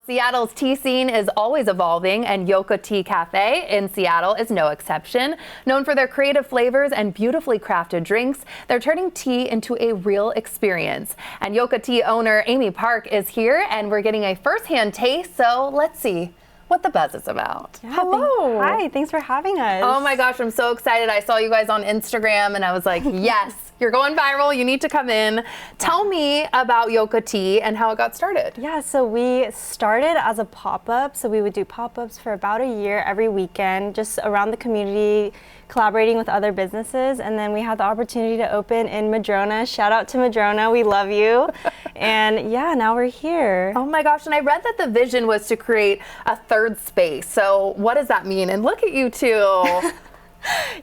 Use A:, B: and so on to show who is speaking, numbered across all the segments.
A: Seattle's tea scene is always evolving, and Yoka Tea Cafe in Seattle is no exception. Known for their creative flavors and beautifully crafted drinks, they're turning tea into a real experience. And Yoka Tea owner Amy Park is here, and we're getting a first-hand taste, so let's see what the buzz is about.
B: Yeah,
A: hello.
B: Hi, thanks for having us.
A: Oh my gosh, I'm so excited. I saw you guys on Instagram and I was like, yes, you're going viral. You need to come in. Tell me about Yoka Tea and how it got started.
B: Yeah, so we started as a pop-up. So we would do pop-ups for about a year every weekend, just around the community, collaborating with other businesses. And then we had the opportunity to open in Madrona. Shout out to Madrona, we love you. And yeah, now we're here.
A: Oh my gosh, and I read that the vision was to create a third space. So what does that mean? And look at you two.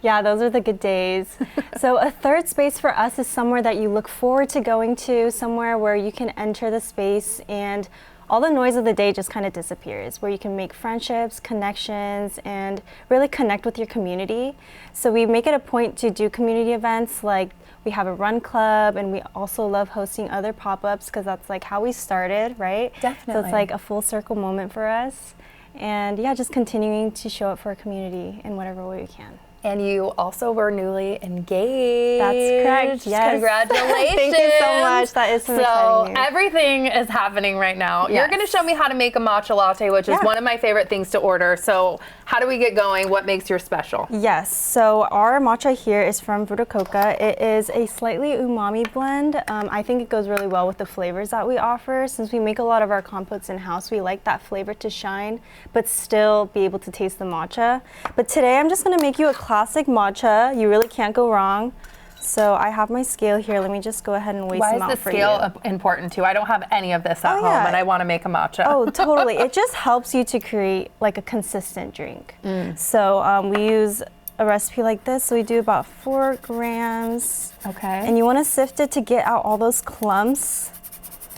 B: Yeah, those are the good days. So a third space for us is somewhere that you look forward to going to, somewhere where you can enter the space and all the noise of the day just kind of disappears, where you can make friendships, connections, and really connect with your community. So we make it a point to do community events, like we have a run club, and we also love hosting other pop-ups because that's like how we started, right?
A: Definitely.
B: So it's like a full circle moment for us. And yeah, just continuing to show up for our community in whatever way we can.
A: And you also were newly engaged.
B: That's correct, yes.
A: Congratulations.
B: Thank you so much. That is so exciting news.
A: Everything is happening right now.
B: Yes.
A: You're going to show me how to make a matcha latte, which is one of my favorite things to order. So how do we get going? What makes yours special?
B: Yes, so our matcha here is from Furukoka. It is a slightly umami blend. I think it goes really well with the flavors that we offer. Since we make a lot of our compotes in-house, we like that flavor to shine, but still be able to taste the matcha. But today I'm just going to make you a classic matcha. You really can't go wrong. So I have my scale here. Let me just go ahead and weigh some out for you.
A: Why is the scale important too? I don't have any of this at home and I want to make a matcha.
B: Oh, totally. It just helps you to create like a consistent drink. So we use a recipe like this. So we do about 4 grams.
A: Okay.
B: And you want to sift it to get out all those clumps.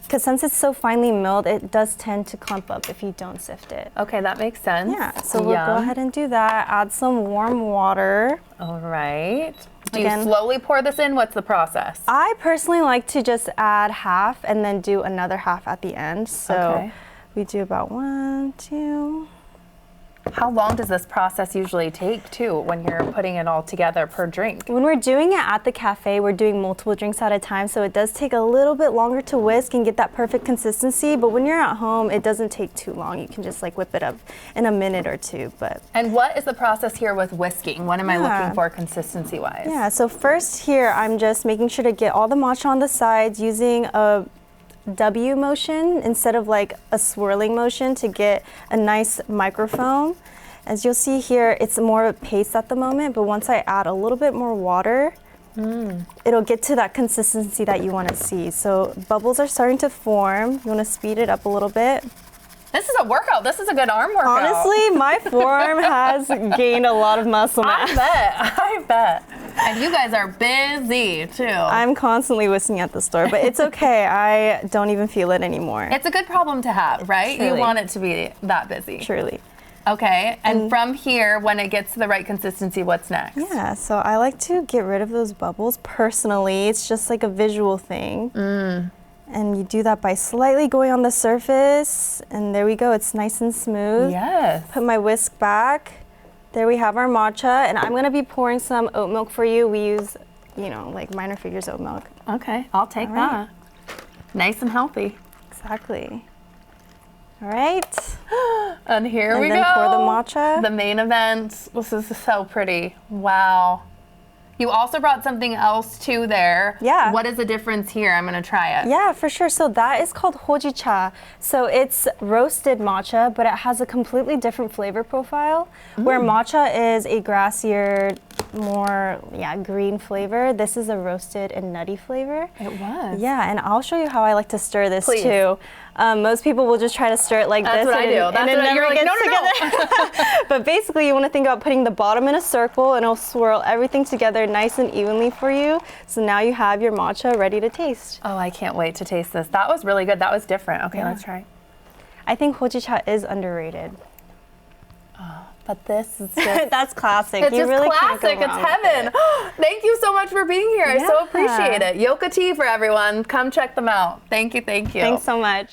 B: Because since it's so finely milled, it does tend to clump up if you don't sift it.
A: Okay, that makes sense.
B: Yeah, so we'll go ahead and do that. Add some warm water.
A: All right. Do you slowly pour this in? What's the process?
B: I personally like to just add half and then do another half at the end. So we do about 1, 2.
A: How long does this process usually take too when you're putting it all together per drink?
B: When we're doing it at the cafe, we're doing multiple drinks at a time, so it does take a little bit longer to whisk and get that perfect consistency, but when you're at home, it doesn't take too long. You can just like whip it up in a minute or two.
A: And what is the process here with whisking? What am I looking for consistency-wise?
B: Yeah, so first here, I'm just making sure to get all the matcha on the sides using a W motion instead of like a swirling motion to get a nice microfoam. As you'll see here, it's more of a paste at the moment, but once I add a little bit more water, it'll get to that consistency that you want to see. So bubbles are starting to form. You want to speed it up a little bit.
A: This is a workout. This is a good arm workout.
B: Honestly, my forearm has gained a lot of muscle mass.
A: I bet. And you guys are busy too.
B: I'm constantly whisking at the store, but it's okay. I don't even feel it anymore.
A: It's a good problem to have, right?
B: Truly.
A: You want it to be that busy.
B: Truly.
A: Okay, and from here, when it gets to the right consistency, what's next?
B: Yeah, so I like to get rid of those bubbles personally. It's just like a visual thing. And you do that by slightly going on the surface, and there we go. It's nice and smooth.
A: Yes.
B: Put my whisk back. There we have our matcha, and I'm gonna be pouring some oat milk for you. We use, you know, like Minor Figures oat milk.
A: Okay, I'll take that. Nice and healthy.
B: Exactly. All right.
A: And here we go.
B: And then pour the matcha.
A: The main event. This is so pretty. Wow. You also brought something else too there.
B: Yeah.
A: What is the difference here? I'm gonna try it.
B: Yeah, for sure. So that is called hojicha. So it's roasted matcha, but it has a completely different flavor profile. Where matcha is a grassier, more green flavor. This is a roasted and nutty flavor.
A: It was.
B: Yeah, and I'll show you how I like to stir this
A: Please.
B: too. Most people will just try to stir it like
A: That's
B: this.
A: What I do.
B: And
A: That's
B: it
A: what
B: never
A: you're like,
B: gets
A: no.
B: together. But basically, you want to think about putting the bottom in a circle, and it'll swirl everything together nice and evenly for you. So now you have your matcha ready to taste.
A: Oh, I can't wait to taste this. That was really good. That was different. Okay, let's try.
B: I think hojicha is underrated.
A: Oh, but this is just...
B: That's classic.
A: It's
B: you
A: just
B: really
A: classic.
B: Can't go
A: It's
B: wrong
A: heaven. Thank you so much for being here. I so appreciate it. Yoka Tea for everyone. Come check them out. Thank you. Thank you.
B: Thanks so much.